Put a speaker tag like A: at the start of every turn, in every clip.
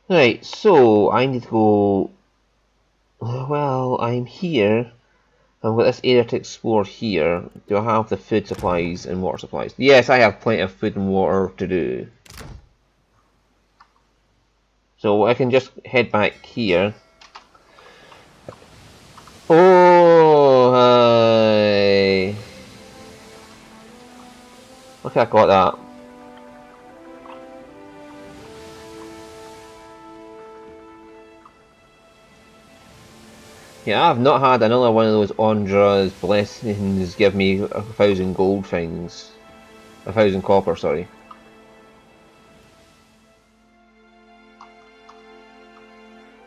A: Right, so I need to go. Well, I'm here. I've got this area to explore here. Do I have the food supplies and water supplies? Yes, I have plenty of food and water to do. So I can just head back here. Oh, hi. Okay, I got that. Yeah, I've not had another one of those Ondra's blessings give me 1,000 gold things. 1,000 copper, sorry.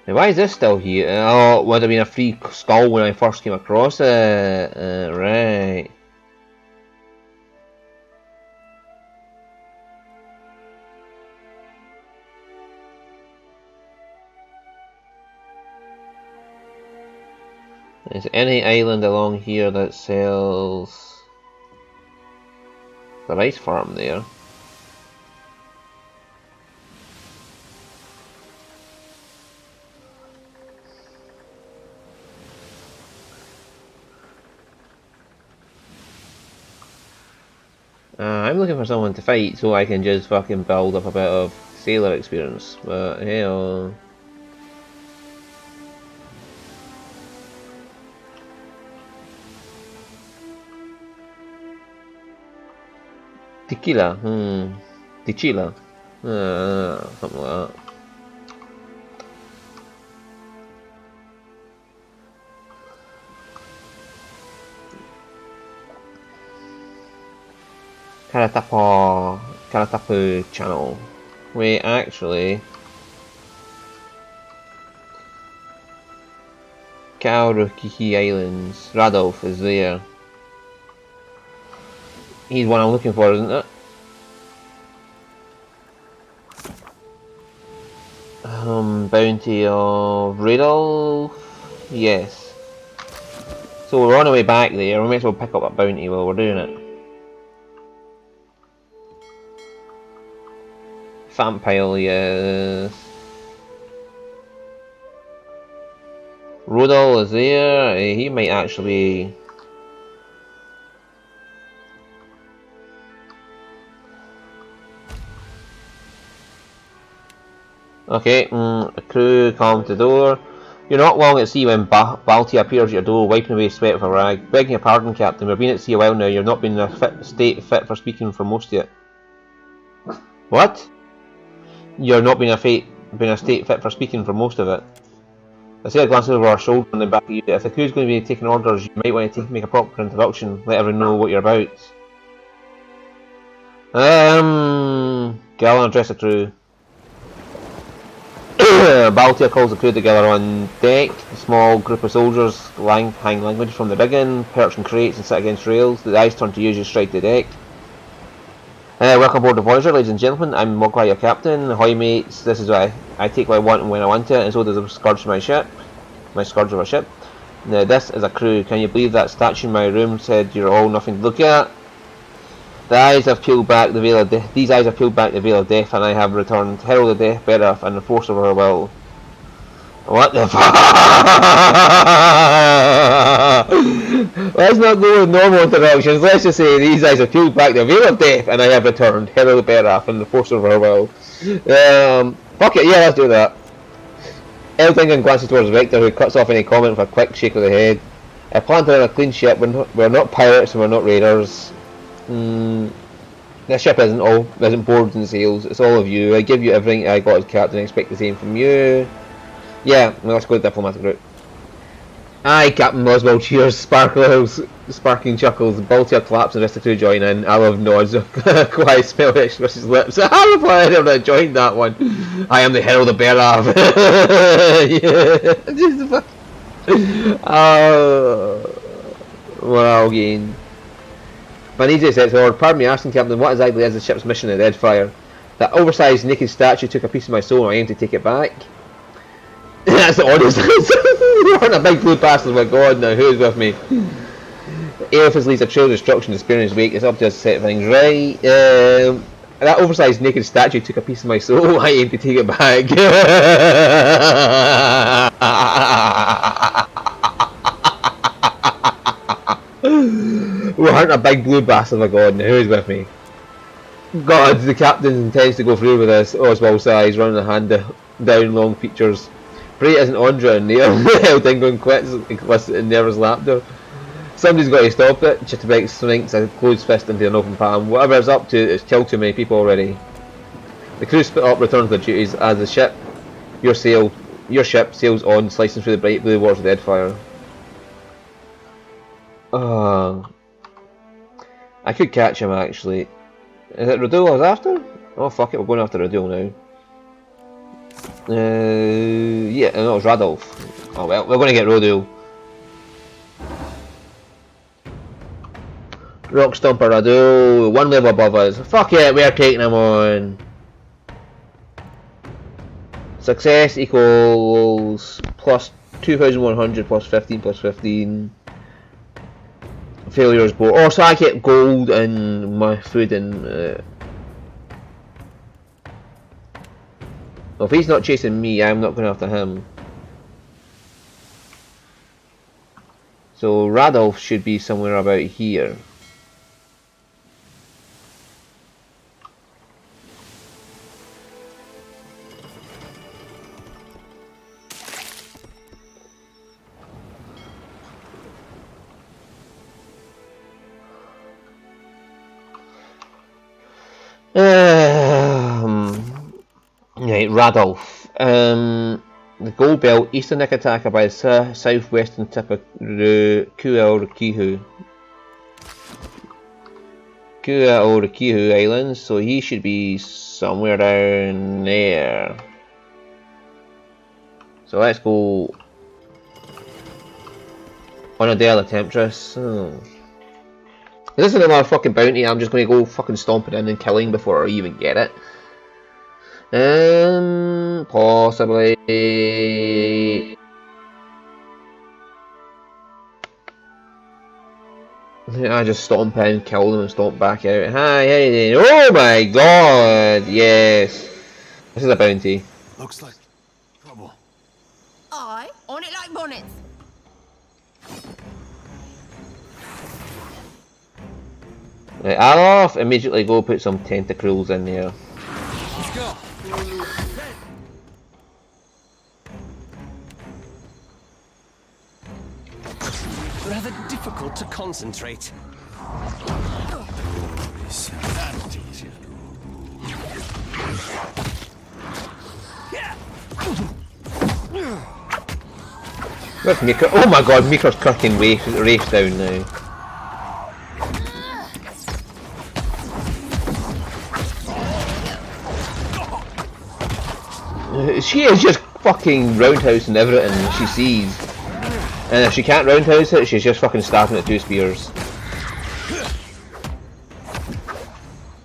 A: Now, why is this still here? Oh, it would have been a free skull when I first came across it. Right. Is there any island along here that sells the rice farm there? I'm looking for someone to fight so I can just fucking build up a bit of sailor experience, but hell. Tequila, Tequila, something like that. Karatapu channel. Wait, actually, Kaurukiki Islands. Radolf is there. He's one I'm looking for, isn't it? Bounty of Radolf? Yes. So we're on our way back there, we might as well pick up a bounty while we're doing it. Vampire, yes. Rodal is there, he might actually... Okay, a crew come to the door. You're not long at sea when Balti appears at your door, wiping away sweat with a rag. Begging your pardon, Captain, we've been at sea a while now, you've not been in a state fit for speaking for most of it. What? You're not been a state fit for speaking for most of it. I see a glance over our shoulder on the back of you. If the crew's going to be taking orders, you might want to make a proper introduction, let everyone know what you're about. Gallant address the crew. Baltia calls the crew together on deck. A small group of soldiers hang language from the rigging, perch in crates and sit against rails. The eyes turn to you as you strike the deck. Welcome aboard the Voyager, ladies and gentlemen. I'm Mogwai, your captain. Ahoy, mates. This is what I take what I want and when I want it, and so does the scourge of my ship. My scourge of a ship. Now, this is a crew. Can you believe that statue in my room said you're all nothing to look at? The eyes have peeled back the veil of death. These eyes have peeled back the veil of death, and I have returned. Herald of death, better and the force of her will. What the fuck? Let's not go with normal introductions. Let's just say these eyes have peeled back the veil of death, and I have returned. Herald of better and the force of her will. Fuck it, yeah, let's do that. Eltingham glances towards Vector, who cuts off any comment with a quick shake of the head. I plan to run a clean ship. We're not pirates and we're not raiders. This ship isn't boards and sails. It's all of you. I give you everything I got as captain. I expect the same from you. Yeah, well, let's go to diplomatic route. Aye, Captain Oswald cheers, sparkling chuckles. Baltia claps and the rest of the crew join in. I love nods. Quiet smell expresses lips. I replied, I have joined that one. I am the herald of Berav. Well, again. Vanizia says, pardon me asking, Captain, what exactly is the ship's mission at Deadfire? That oversized naked statue took a piece of my soul and I aim to take it back. That's the honest answer. You're a big blue bastard, my god, now who's with me? Aerophis leaves a trail of destruction to spare in his wake. It's up to us to set things right. That oversized naked statue took a piece of my soul. I aim to take it back. We're hunting a big blue bastard of a god now. Who's with me? God, the captain intends to go through with this. Oswald sighs, running a hand down long features. Pray it isn't Andra in there. Held England quits, explicit in nervous laughter. Somebody's got to stop it. Chitterbeck swings a closed fist into an open palm. Whatever it's up to, it's killed too many people already. The crew split up, return to their duties as the ship, your ship sails on, slicing through the bright blue waters of Deadfire. I could catch him actually. Is it Radul I was after? Oh fuck it, we're going after Radul now. Yeah, no, it was Radolf. Oh well, we're going to get Radul. Rock Stomper Radul, one level above us. Fuck it, we're taking him on. Success equals plus 2,100 plus 15 plus 15. Failures board. Oh, so I get gold and my food and. Well, if he's not chasing me, I'm not going after him. So Radolf should be somewhere about here. Right, Radolf. The gold belt, eastern neck attacker by the southwestern tip of Kuaorakihu Islands, so he should be somewhere down there. So let's go on a day of the Temptress. This is another fucking bounty. I'm just going to go fucking stomping in and killing before I even get it. Possibly. I just stomp in, kill them, and stomp back out. Hi, how you doing? Oh my god! Yes. This is a bounty.
B: Looks like trouble.
C: Aye, on it like bonnets.
A: Right, Alof, immediately go put some tentacles in there.
B: Let's go. Rather difficult to concentrate.
A: Where's Mika? Oh my god, Mika's cutting race down now. She is just fucking roundhousing everything she sees. And if she can't roundhouse it, she's just fucking stabbing at two spears.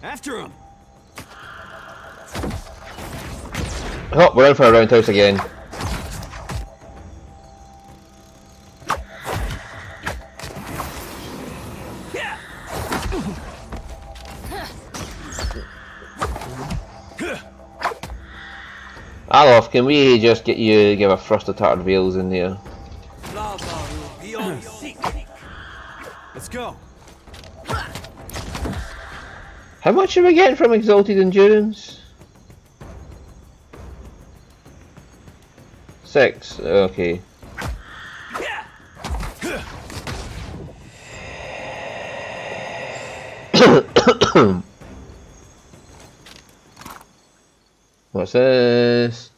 B: After him.
A: Oh, we're in for a roundhouse again. Alof, can we just get you to give a thrust of tarted veils in there?
B: Let's go.
A: How much are we getting from Exalted Endurance? 6, okay. What's this?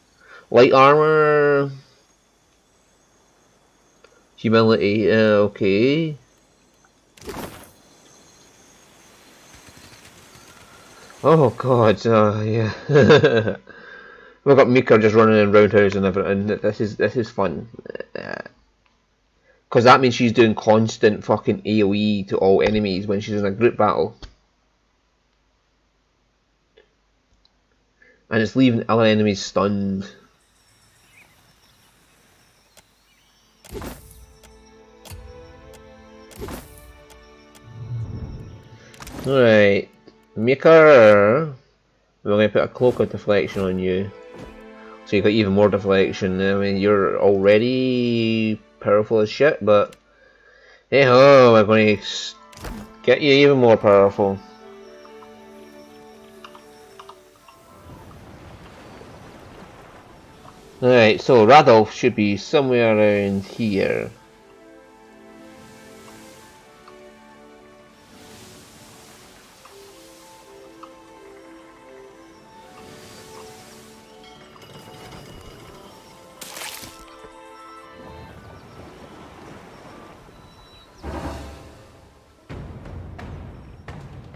A: Light armor. Humility, okay. Oh god, yeah. We've got Mika just running in roundhouse and everything. This is fun. Because that means she's doing constant fucking AoE to all enemies when she's in a group battle. And it's leaving other enemies stunned. Alright. Mika. We're going to put a cloak of deflection on you. So you got even more deflection. I mean, you're already powerful as shit, but hey ho, we're going to get you even more powerful. Alright, so Radolf should be somewhere around here.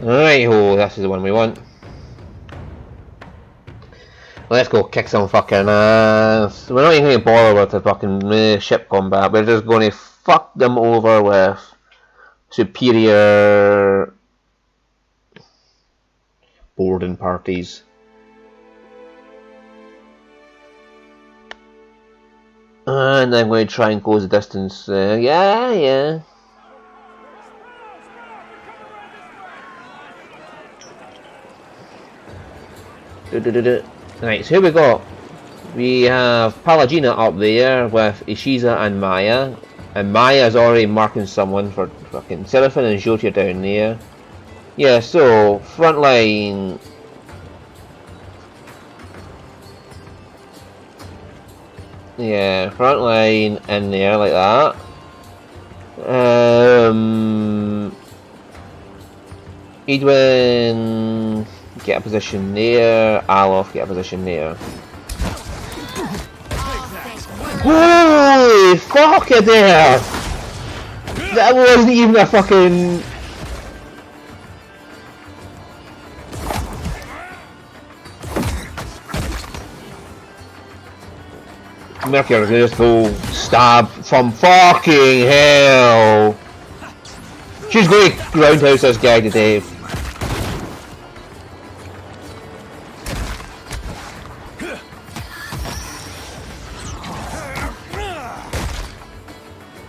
A: Alright, oh, this is the one we want. Let's go kick some fucking ass. We're not even going to bother with the fucking ship combat. We're just going to fuck them over with superior boarding parties. And I'm going to try and close the distance. Yeah. Right, so here we go. We have Palagina up there with Ishiza and Maya. And Maya is already marking someone for fucking Seraphim, and Jyoti down there. Yeah, so, front line. Yeah, front line in there like that. Edwin, get a position there. Alof, get a position there. Holy fuck it there! That wasn't even a fucking... Mercury's gonna just go stab from fucking hell! She's going to roundhouse this guy today.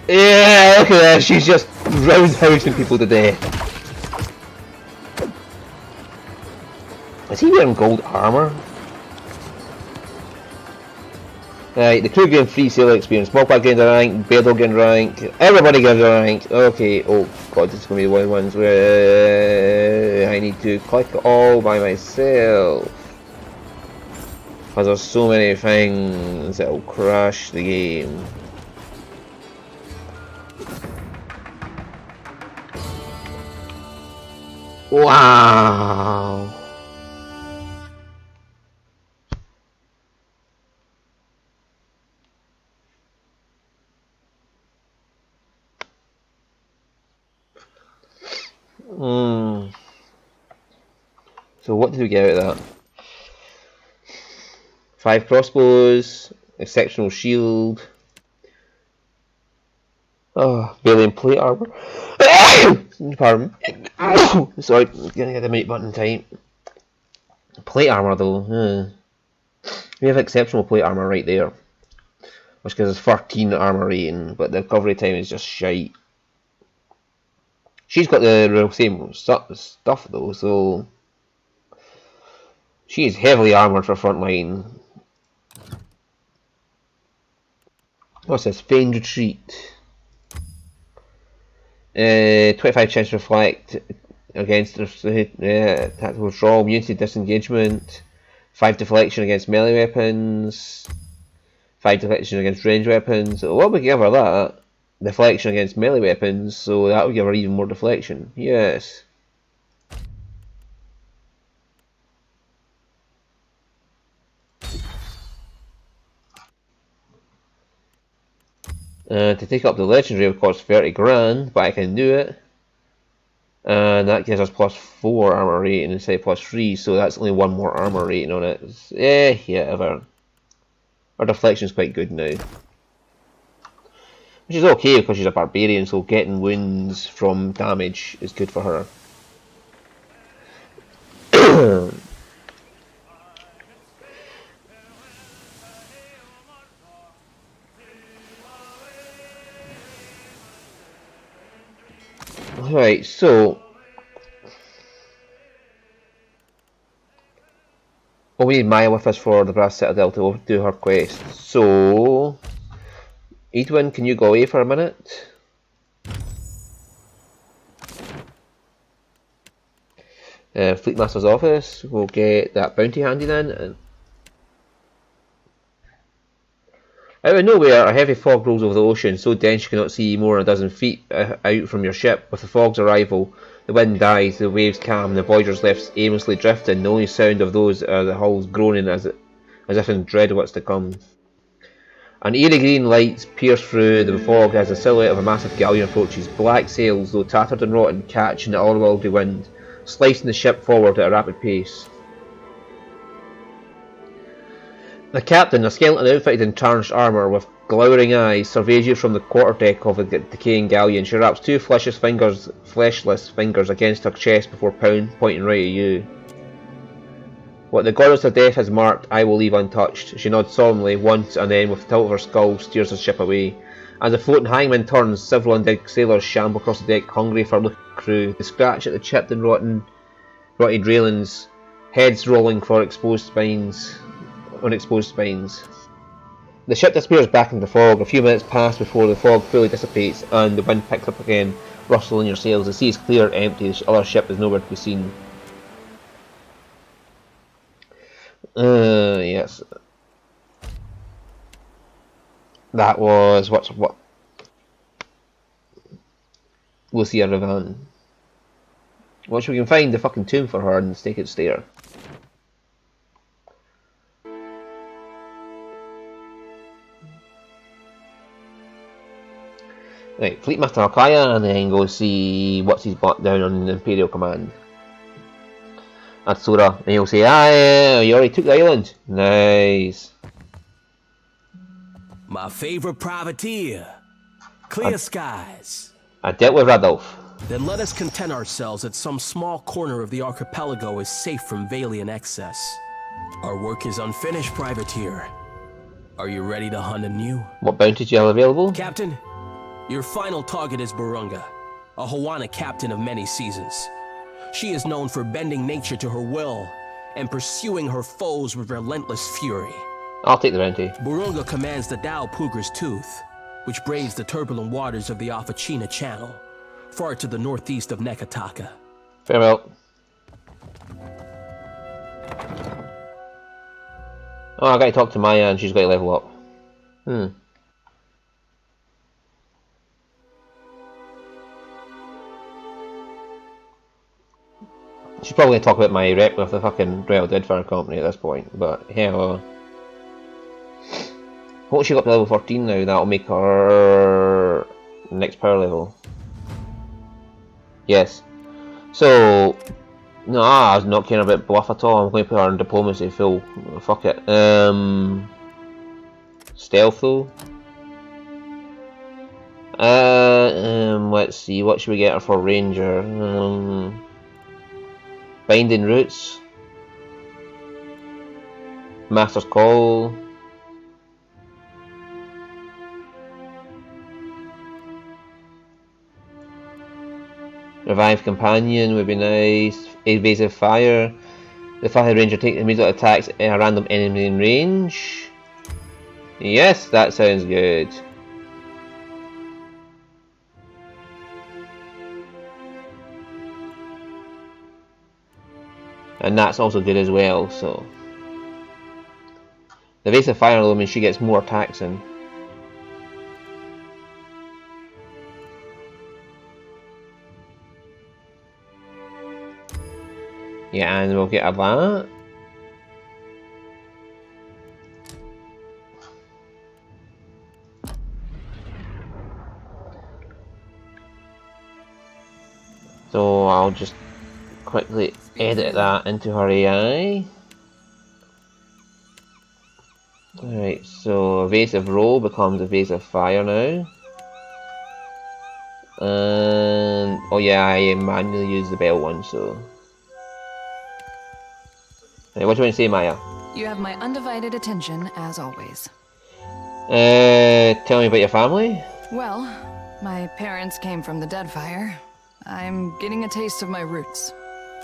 A: Yeah, look at that, she's just roundhousing people today. Is he wearing gold armor? Right, the crew gain free sailor experience, Smallpack gains a rank, Beardle gains rank, everybody gets a rank. Okay, oh god, this is going to be one of the ones where I need to click all by myself. Because there's so many things that will crash the game. Wow! So what did we get out of that? 5 crossbows, exceptional shield. Oh, Balian plate armor. Pardon. Sorry, gonna get the mute button tight. Plate armor though. We have exceptional plate armor right there, which gives us 13 armor rating, but the recovery time is just shite. She's got the real same stuff though, so she's heavily armored for frontline. What's this? Feigned retreat. 25 chance to reflect against tactical withdrawal, immunity disengagement, 5 deflection against melee weapons, 5 deflection against ranged weapons. What would we give her that? Deflection against melee weapons, so that would give her even more deflection. Yes. To take up the legendary would cost 30 grand, but I can do it. And that gives us plus 4 armor rating instead of plus 3, so that's only 1 more armor rating on it. Yeah, our deflection is quite good now. Which is okay because she's a barbarian, so getting wounds from damage is good for her. Right, so Well, we need Maya with us for the Brass Citadel to do her quest. So, Edwin, can you go away for a minute? Fleetmaster's office. We'll get that bounty handed in. Out of nowhere, a heavy fog rolls over the ocean, so dense you cannot see more than a dozen feet out from your ship. With the fog's arrival, the wind dies, the waves calm, the Voyager's left aimlessly drifting. The only sound of those are the hulls groaning as if in dread of what's to come. An eerie green light pierce through the fog as the silhouette of a massive galleon approaches. Black sails, though tattered and rotten, catch in the otherworldly wind, slicing the ship forward at a rapid pace. The captain, a skeleton outfitted in tarnished armour with glowering eyes, surveys you from the quarterdeck of the decaying galleon. She wraps two fleshless fingers against her chest before pointing right at you. What the goddess of death has marked, I will leave untouched. She nods solemnly once and then, with the tilt of her skull, steers the ship away. As the floating hangman turns, several undead sailors shamble across the deck, hungry for a look at the crew. They scratch at the chipped and rotted railings, heads rolling for exposed spines. The ship disappears back into the fog. A few minutes pass before the fog fully dissipates and the wind picks up again, rustling your sails. The sea is clear, empty. The other ship is nowhere to be seen. Yes. That was what? Lucia Revan. Once we can find the fucking tomb for her and stake it there. Right, Fleetmaster Alkaya, and then go see what's he's bought down on the Imperial Command. That's Sora, and he'll say, you already took the island. Nice.
B: My favorite privateer. Clear skies.
A: I dealt with Radolf.
B: Then let us content ourselves that some small corner of the archipelago is safe from Valian excess. Our work is unfinished, privateer. Are you ready to hunt anew?
A: What bounties do you have available?
B: Captain, your final target is Burunga, a Hawana captain of many seasons. She is known for bending nature to her will and pursuing her foes with relentless fury.
A: I'll take the bounty.
B: Burunga commands the Dao Puger's Tooth, which braves the turbulent waters of the Afachina Channel, far to the northeast of Nekataka.
A: Farewell. Oh, I gotta talk to Maya and she's gotta level up. She's probably gonna talk about my rep with the fucking Royal Deadfire Company at this point, but hell. Won't she go up to level 14 now? That'll make her next power level. Yes. So, no, I was not caring about bluff at all. I'm going to put her in diplomacy full. Fuck it. Stealth though. Let's see. What should we get her for Ranger? Binding Roots. Master's Call. Revive Companion would be nice. Evasive Fire. The Fire Ranger takes immediate attacks at a random enemy in range. Yes, that sounds good. And that's also good as well, so. The Evasive Fire though means she gets more attacks in. Yeah, and we'll get a that. So I'll just quickly edit that into her AI. Alright, so Evasive Roll becomes Evasive Fire now. And oh yeah, I manually use the bell one, so. Hey, what do you want to say, Maya?
D: You have my undivided attention, as always.
A: Tell me about your family?
D: Well, my parents came from the Deadfire. I'm getting a taste of my roots.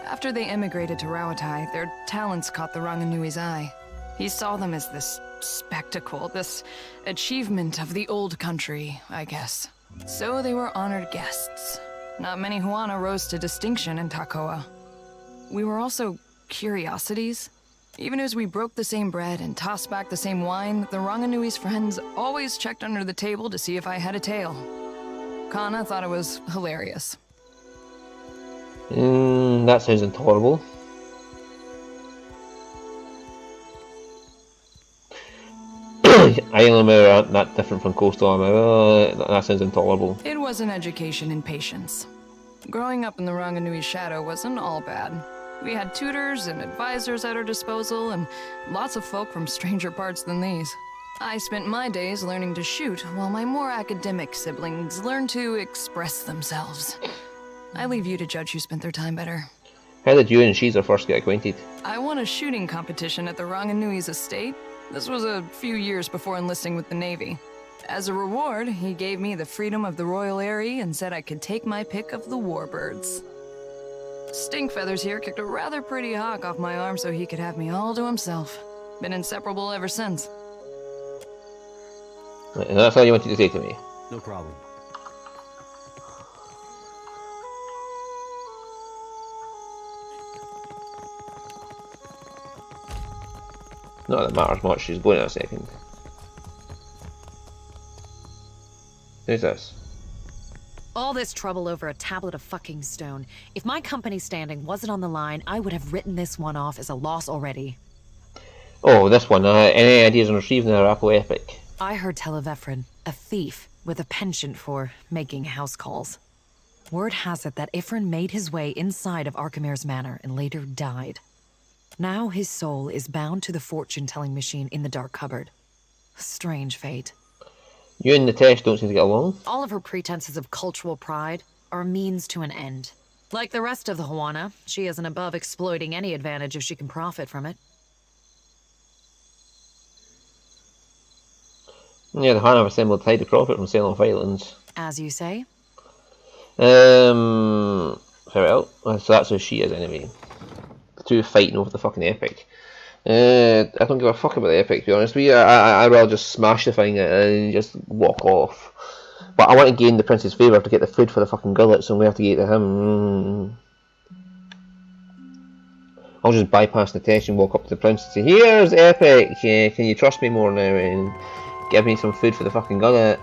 D: After they emigrated to Rawatai, their talents caught the Ranganui's eye. He saw them as this spectacle, this achievement of the old country, I guess. So they were honored guests. Not many Huana rose to distinction in Takoa. We were also curiosities. Even as we broke the same bread and tossed back the same wine, the Ranganui's friends always checked under the table to see if I had a tail. Kana thought it was hilarious.
A: That sounds intolerable. Island Amur aren't that different from coastal Amur. That sounds intolerable.
D: It was an education in patience. Growing up in the Ranganui's shadow wasn't all bad. We had tutors and advisors at our disposal, and lots of folk from stranger parts than these. I spent my days learning to shoot, while my more academic siblings learned to express themselves. I leave you to judge who spent their time better.
A: How did you and Shiza first get acquainted?
D: I won a shooting competition at the Ranganui's estate. This was a few years before enlisting with the Navy. As a reward, he gave me the freedom of the Royal Eyrie and said I could take my pick of the warbirds. Stinkfeathers here kicked a rather pretty hawk off my arm so he could have me all to himself. Been inseparable ever since.
A: And that's all you wanted to say to me?
B: No problem.
A: Not that it matters much, she's going in a second. Who's this?
E: All this trouble over a tablet of fucking stone. If my company's standing wasn't on the line, I would have written this one off as a loss already.
A: Oh, this one. Any ideas on retrieving the Arapo Epic?
E: I heard tell of Ephron, a thief with a penchant for making house calls. Word has it that Ephron made his way inside of Archimere's manor and later died. Now his soul is bound to the fortune-telling machine in the dark cupboard. Strange fate.
A: You and Natesh don't seem to get along?
E: All of her pretenses of cultural pride are a means to an end. Like the rest of the Huana, she isn't above exploiting any advantage if she can profit from it.
A: Yeah, the Han have assembled tidy profit from selling off islands.
E: As you say.
A: Very well. So that's who she is anyway. The two fighting over the fucking epic. I don't give a fuck about the epic, to be honest with you. I'd rather just smash the thing and just walk off. But I want to gain the prince's favour to get the food for the fucking gullet, so I'm going to have to get to him. I'll just bypass Natesh and walk up to the prince and say, "Here's epic, can you trust me more now and give me some food for the fucking gullet?"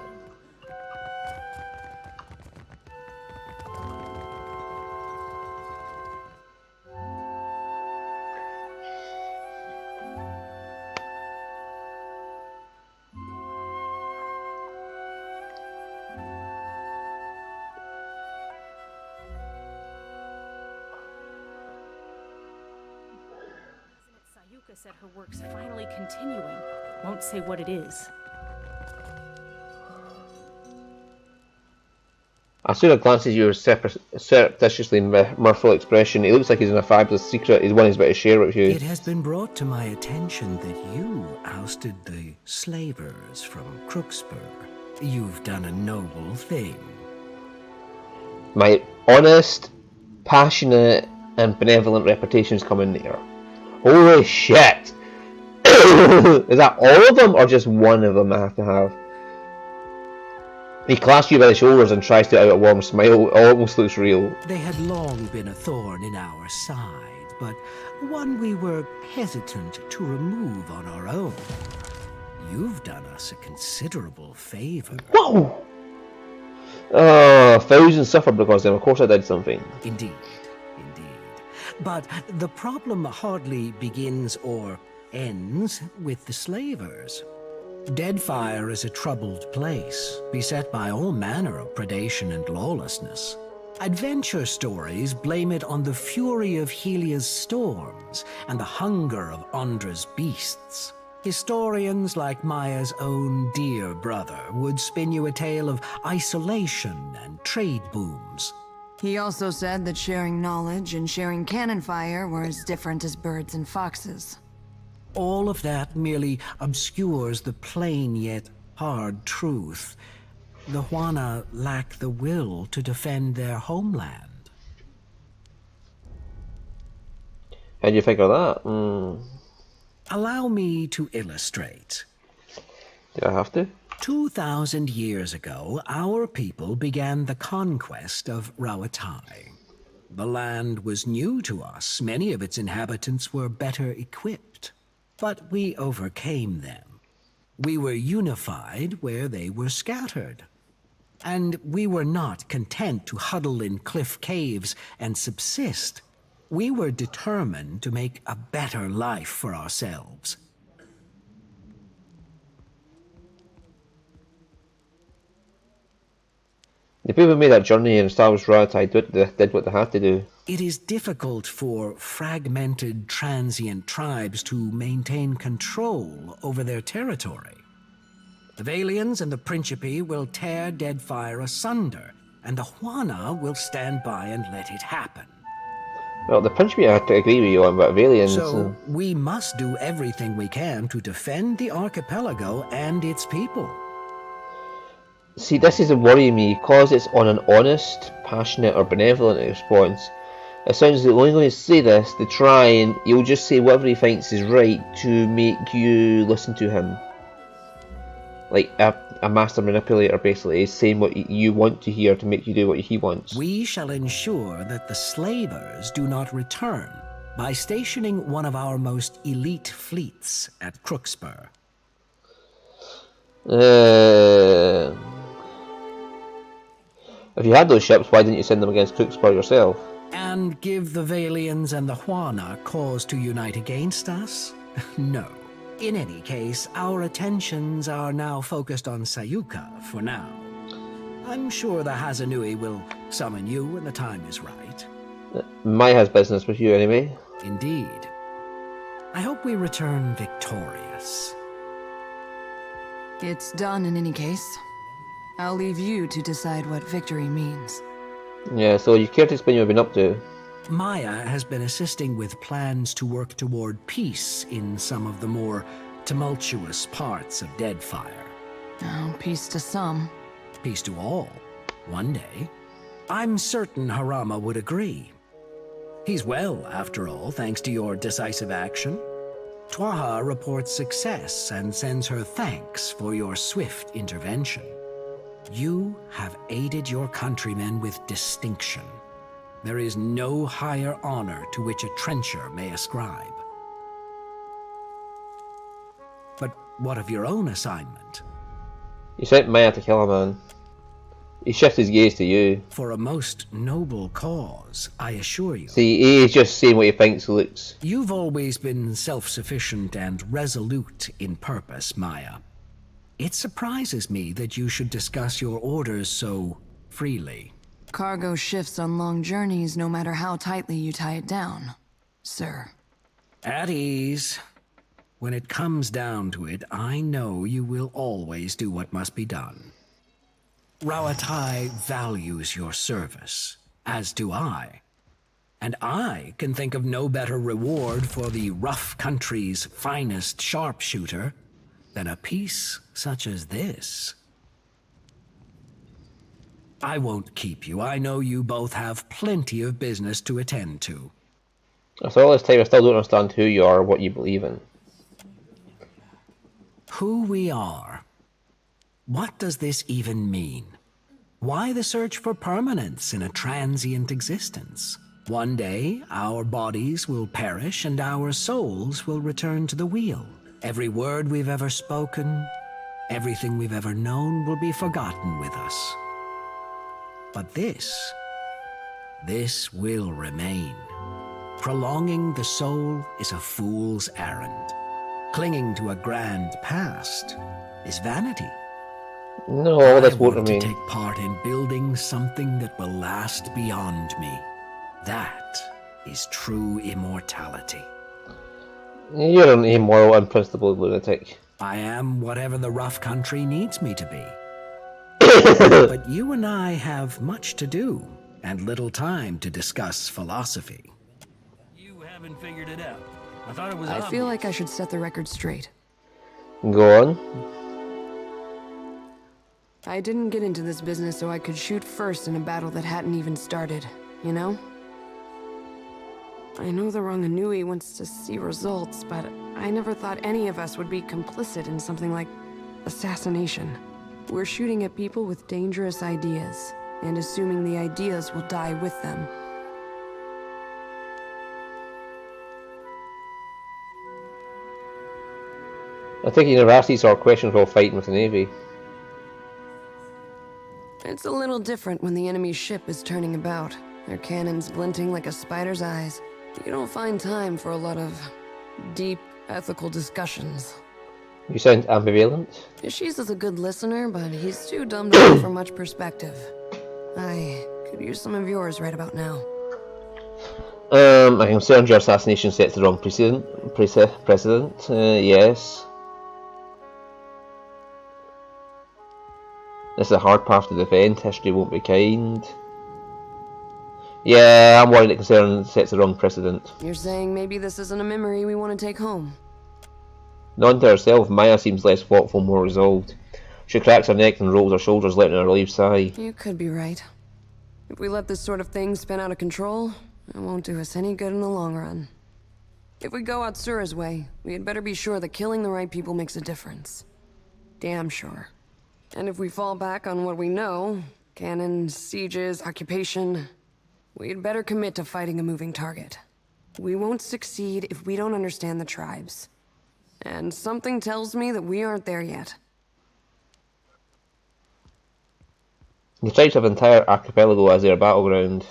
F: Sayuka said her work's finally continuing. Won't say what it is.
A: I saw a glance at your surreptitiously mirthful expression. It looks like he's in a fabulous secret. He's one he's about to share with you.
G: It has been brought to my attention that you ousted the slavers from Crookspur. You've done a noble thing.
A: My honest, passionate, and benevolent reputation's coming there. Holy shit! Is that all of them, or just one of them I have to have? He clasps you by the shoulders and tries to out a warm smile. It almost looks real.
G: They had long been a thorn in our side, but one we were hesitant to remove on our own. You've done us a considerable favor.
A: Whoa! Thousands suffered because of them. Of course I did something.
G: Indeed. But the problem hardly begins or ends with the slavers. Deadfire is a troubled place, beset by all manner of predation and lawlessness. Adventure stories blame it on the fury of Helia's storms and the hunger of Andra's beasts. Historians like Maya's own dear brother would spin you a tale of isolation and trade booms.
D: He also said that sharing knowledge and sharing cannon fire were as different as birds and foxes.
G: All of that merely obscures the plain yet hard truth. The Huana lack the will to defend their homeland.
A: How do you figure that?
G: Allow me to illustrate.
A: Do I have to?
G: 2,000 years ago, our people began the conquest of Rawatai. The land was new to us. Many of its inhabitants were better equipped. But we overcame them. We were unified where they were scattered. And we were not content to huddle in cliff caves and subsist. We were determined to make a better life for ourselves.
A: The people who made that journey and established Rattay did what they had to do.
G: It is difficult for fragmented, transient tribes to maintain control over their territory. The Valians and the Principe will tear Deadfire asunder, and the Juana will stand by and let it happen.
A: Well, the Principe I have to agree with you on, but Valians...
G: So, we must do everything we can to defend the archipelago and its people.
A: See, this is worrying me, because it's on an honest, passionate or benevolent response. It sounds like only going to say this to try and he'll just say whatever he thinks is right to make you listen to him. Like a master manipulator, basically, is saying what you want to hear to make you do what he wants.
G: We shall ensure that the slavers do not return by stationing one of our most elite fleets at Crookspur.
A: If you had those ships, why didn't you send them against Crookspur yourself?
G: And give the Valians and the Juana cause to unite against us? No. In any case, our attentions are now focused on Sayuka for now. I'm sure the Hazanui will summon you when the time is right.
A: Mai has business with you anyway.
G: Indeed. I hope we return victorious.
D: It's done in any case. I'll leave you to decide what victory means.
A: Yeah, so you care to explain what you've been up to?
G: Maya has been assisting with plans to work toward peace in some of the more tumultuous parts of Deadfire.
D: Oh, peace to some.
G: Peace to all. One day. I'm certain Harama would agree. He's well, after all, thanks to your decisive action. Twaha reports success and sends her thanks for your swift intervention. You have aided your countrymen with distinction. There is no higher honor to which a trencher may ascribe. But what of your own assignment?
A: You sent Maya to kill a man. He shifts his gaze to you.
G: For a most noble cause, I assure you.
A: See, he's just saying what he thinks looks.
G: You've always been self-sufficient and resolute in purpose, Maya. It surprises me that you should discuss your orders so freely.
D: Cargo shifts on long journeys no matter how tightly you tie it down, sir.
G: At ease. When it comes down to it, I know you will always do what must be done. Rawatai values your service, as do I. And I can think of no better reward for the rough country's finest sharpshooter than a peace such as this. I won't keep you. I know you both have plenty of business to attend to.
A: After all this time, I still don't understand who you are or what you believe in.
G: Who we are. What does this even mean? Why the search for permanence in a transient existence? One day, our bodies will perish and our souls will return to the wheel. Every word we've ever spoken, everything we've ever known will be forgotten with us. But this will remain. Prolonging the soul is a fool's errand. Clinging to a grand past is vanity.
A: No, all this
G: I
A: won't
G: want to
A: remain.
G: take part in building something that will last beyond me. That is true immortality.
A: You're an immoral, unprincipled lunatic.
G: I am whatever the rough country needs me to be. But you and I have much to do, and little time to discuss philosophy. You haven't figured it out. I thought it was
D: I feel like I should set the record straight.
A: Go on.
D: I didn't get into this business so I could shoot first in a battle that hadn't even started, you know?
H: I know the Ranganui wants to see results, but I never thought any of us would be complicit in something like assassination. We're shooting at people with dangerous ideas, and assuming the ideas will die with them.
A: I think universities are questions while fighting with the Navy.
H: It's a little different when the enemy's ship is turning about, their cannons glinting like a spider's eyes. You don't find time for a lot of deep, ethical discussions.
A: You sound ambivalent.
H: Ishiza's a good listener, but he's too dumb to offer much perspective. I could use some of yours right about now.
A: I'm concerned your assassination sets the wrong precedent. Yes. This is a hard path to defend. History won't be kind. Yeah, I'm worried that concern sets the wrong precedent.
H: You're saying maybe this isn't a memory we want to take home?
A: None to herself, Maya seems less thoughtful, more resolved. She cracks her neck and rolls her shoulders, letting her relieved sigh.
H: You could be right. If we let this sort of thing spin out of control, it won't do us any good in the long run. If we go Atsura's way, we had better be sure that killing the right people makes a difference. Damn sure. And if we fall back on what we know, cannons, sieges, occupation, we'd better commit to fighting a moving target. We won't succeed if we don't understand the tribes. And something tells me that we aren't there yet.
A: The tribes have an entire archipelago as their battleground.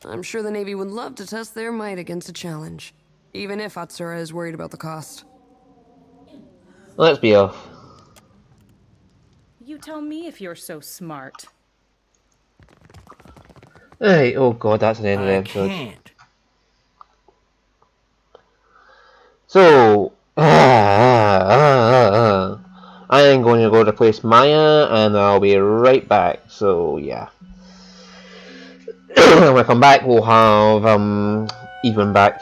H: I'm sure the Navy would love to test their might against a challenge, even if Atsura is worried about the cost.
A: Let's be off.
F: You tell me if you're so smart.
A: Hey, oh god, that's the end of the episode.
G: I can't.
A: So, I am going to go replace Maya, and I'll be right back. So, yeah. When I come back, we'll have Edwin back